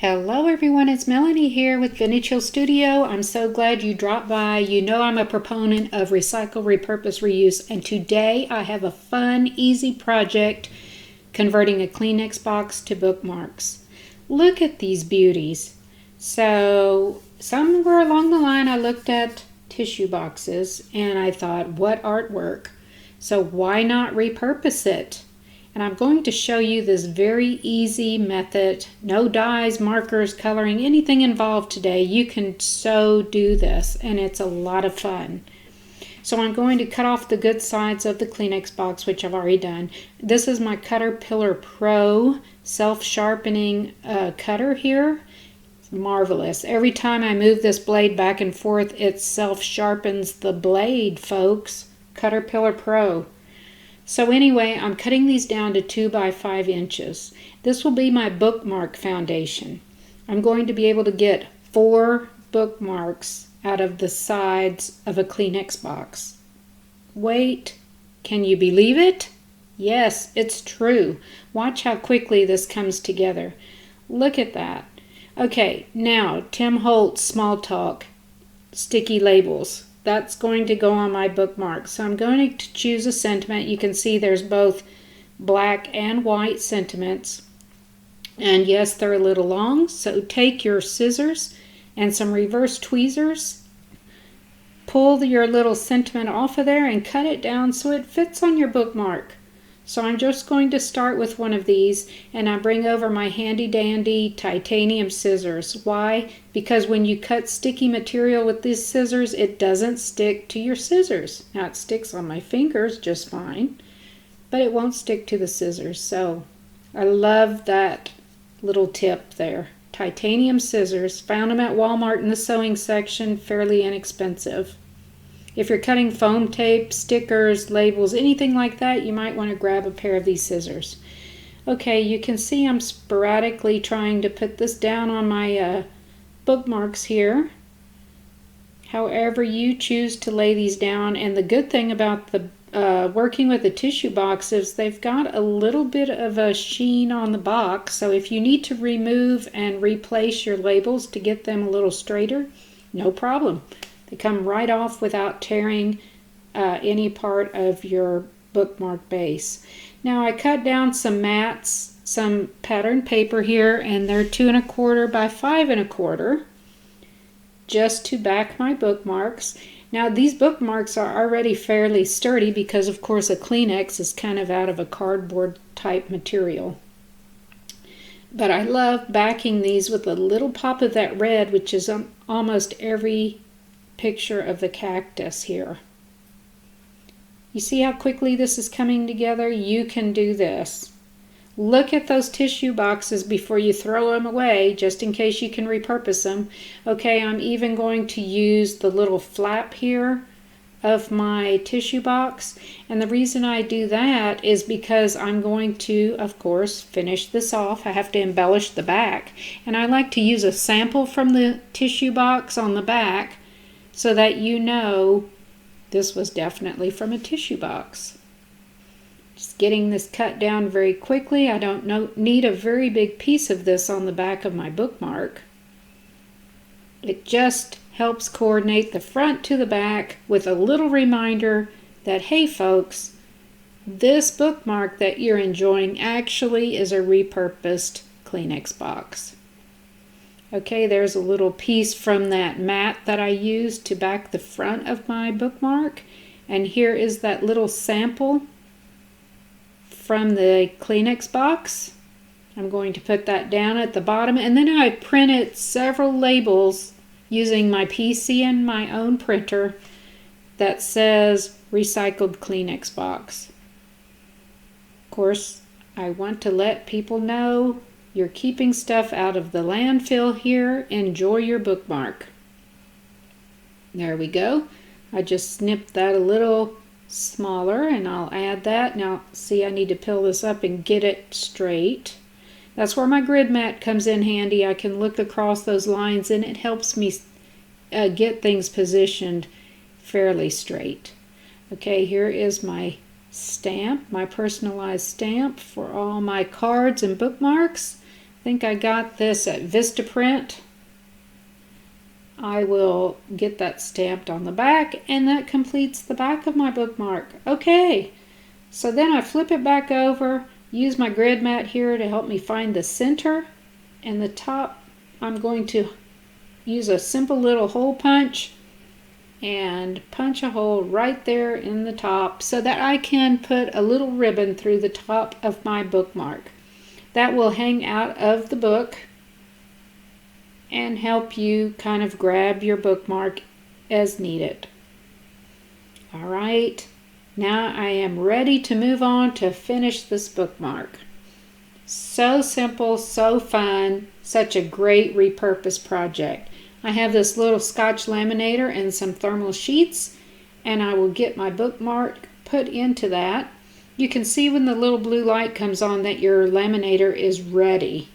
Hello everyone, it's Melanie here with Vintage Hill Studio. I'm so glad you dropped by. You know I'm a proponent of recycle, repurpose, reuse, and today I have a fun, easy project converting a Kleenex box to bookmarks. Look at these beauties. So somewhere along the line I looked at tissue boxes and I thought, what artwork? So why not repurpose it? And I'm going to show you this very easy method. No dyes, markers, coloring, anything involved today. You can so do this and it's a lot of fun. So I'm going to cut off the good sides of the Kleenex box, which I've already done. This is my Caterpillar Pro self-sharpening cutter here. It's marvelous. Every time I move this blade back and forth, it self-sharpens the blade, folks. Caterpillar Pro. So anyway, I'm cutting these down to 2 by 5 inches. This will be my bookmark foundation. I'm going to be able to get 4 bookmarks out of the sides of a Kleenex box. Wait, can you believe it? Yes, it's true. Watch how quickly this comes together. Look at that. Okay, now Tim Holtz Small Talk sticky labels. That's going to go on my bookmark. So I'm going to choose a sentiment. You can see there's both black and white sentiments. And yes, they're a little long. So take your scissors and some reverse tweezers. Pull your little sentiment off of there and cut it down so it fits on your bookmark. So I'm just going to start with one of these and I bring over my handy dandy titanium scissors. Why? Because when you cut sticky material with these scissors, it doesn't stick to your scissors. Now it sticks on my fingers just fine, but it won't stick to the scissors. So I love that little tip there. Titanium scissors, found them at Walmart in the sewing section, fairly inexpensive. If you're cutting foam tape, stickers, labels, anything like that, you might want to grab a pair of these scissors. Okay, you can see I'm sporadically trying to put this down on my bookmarks here. However you choose to lay these down. And the good thing about the working with the tissue box is they've got a little bit of a sheen on the box. So if you need to remove and replace your labels to get them a little straighter, no problem. They come right off without tearing any part of your bookmark base. Now I cut down some mats, some pattern paper here, and they're 2 1/4 by 5 1/4, just to back my bookmarks. Now these bookmarks are already fairly sturdy because of course a Kleenex is kind of out of a cardboard type material. But I love backing these with a little pop of that red, which is on almost every picture of the cactus here. You see how quickly this is coming together? You can do this. Look at those tissue boxes before you throw them away, just in case you can repurpose them. Okay, I'm even going to use the little flap here of my tissue box. And the reason I do that is because I'm going to, of course, finish this off. I have to embellish the back. And I like to use a sample from the tissue box on the back so that you know this was definitely from a tissue box. Just getting this cut down very quickly. I don't need a very big piece of this on the back of my bookmark. It just helps coordinate the front to the back with a little reminder that, hey folks, this bookmark that you're enjoying actually is a repurposed Kleenex box. Okay, there's a little piece from that mat that I used to back the front of my bookmark. And here is that little sample from the Kleenex box. I'm going to put that down at the bottom. And then I printed several labels using my PC and my own printer that says recycled Kleenex box. Of course, I want to let people know you're keeping stuff out of the landfill here. Enjoy your bookmark. There we go. I just snipped that a little smaller and I'll add that. Now see, I need to peel this up and get it straight. That's where my grid mat comes in handy. I can look across those lines and it helps me get things positioned fairly straight. Okay, here is my stamp, my personalized stamp for all my cards and bookmarks. I think I got this at Vistaprint. I will get that stamped on the back, and that completes the back of my bookmark. Okay, so then I flip it back over, use my grid mat here to help me find the center, and the top I'm going to use a simple little hole punch and punch a hole right there in the top so that I can put a little ribbon through the top of my bookmark. That will hang out of the book and help you kind of grab your bookmark as needed. All right, now I am ready to move on to finish this bookmark. So simple, so fun, such a great repurpose project. I have this little Scotch laminator and some thermal sheets, and I will get my bookmark put into that. You can see when the little blue light comes on that your laminator is ready.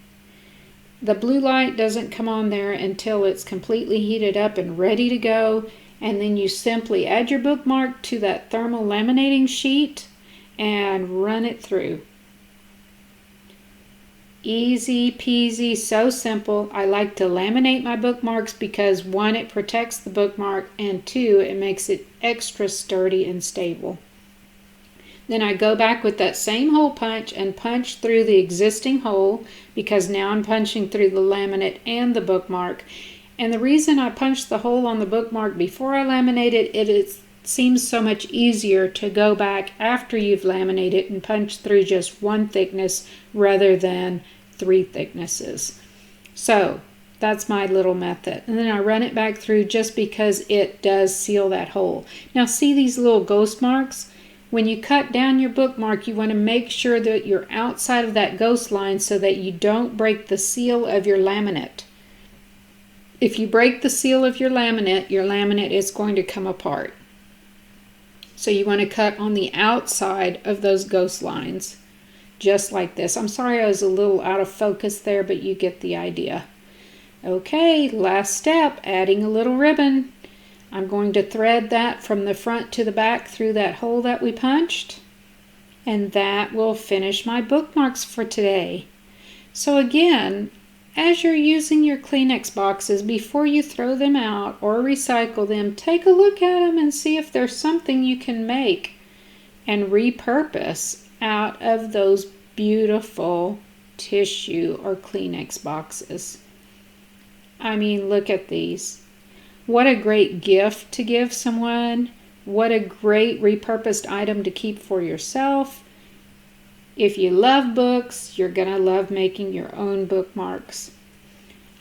The blue light doesn't come on there until it's completely heated up and ready to go, and then you simply add your bookmark to that thermal laminating sheet and run it through. Easy peasy, so simple. I like to laminate my bookmarks because 1, it protects the bookmark, and 2, it makes it extra sturdy and stable. Then I go back with that same hole punch and punch through the existing hole, because now I'm punching through the laminate and the bookmark. And the reason I punch the hole on the bookmark before I laminate it, it seems so much easier to go back after you've laminated and punch through just 1 thickness rather than 3 thicknesses. So that's my little method. And then I run it back through just because it does seal that hole. Now see these little ghost marks? When you cut down your bookmark, you want to make sure that you're outside of that ghost line so that you don't break the seal of your laminate. If you break the seal of your laminate is going to come apart. So you want to cut on the outside of those ghost lines, just like this. I'm sorry I was a little out of focus there, but you get the idea. Okay, last step, adding a little ribbon. I'm going to thread that from the front to the back through that hole that we punched, and that will finish my bookmarks for today. So again, as you're using your Kleenex boxes, before you throw them out or recycle them, take a look at them and see if there's something you can make and repurpose out of those beautiful tissue or Kleenex boxes. I mean, look at these. What a great gift to give someone. What a great repurposed item to keep for yourself. If you love books, you're going to love making your own bookmarks.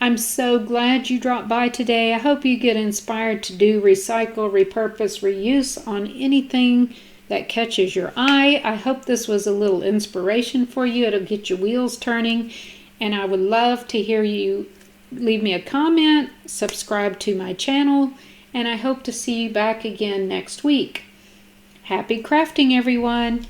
I'm so glad you dropped by today. I hope you get inspired to do recycle, repurpose, reuse on anything that catches your eye. I hope this was a little inspiration for you. It'll get your wheels turning, and I would love to hear you leave me a comment, subscribe to my channel, and I hope to see you back again next week. Happy crafting, everyone!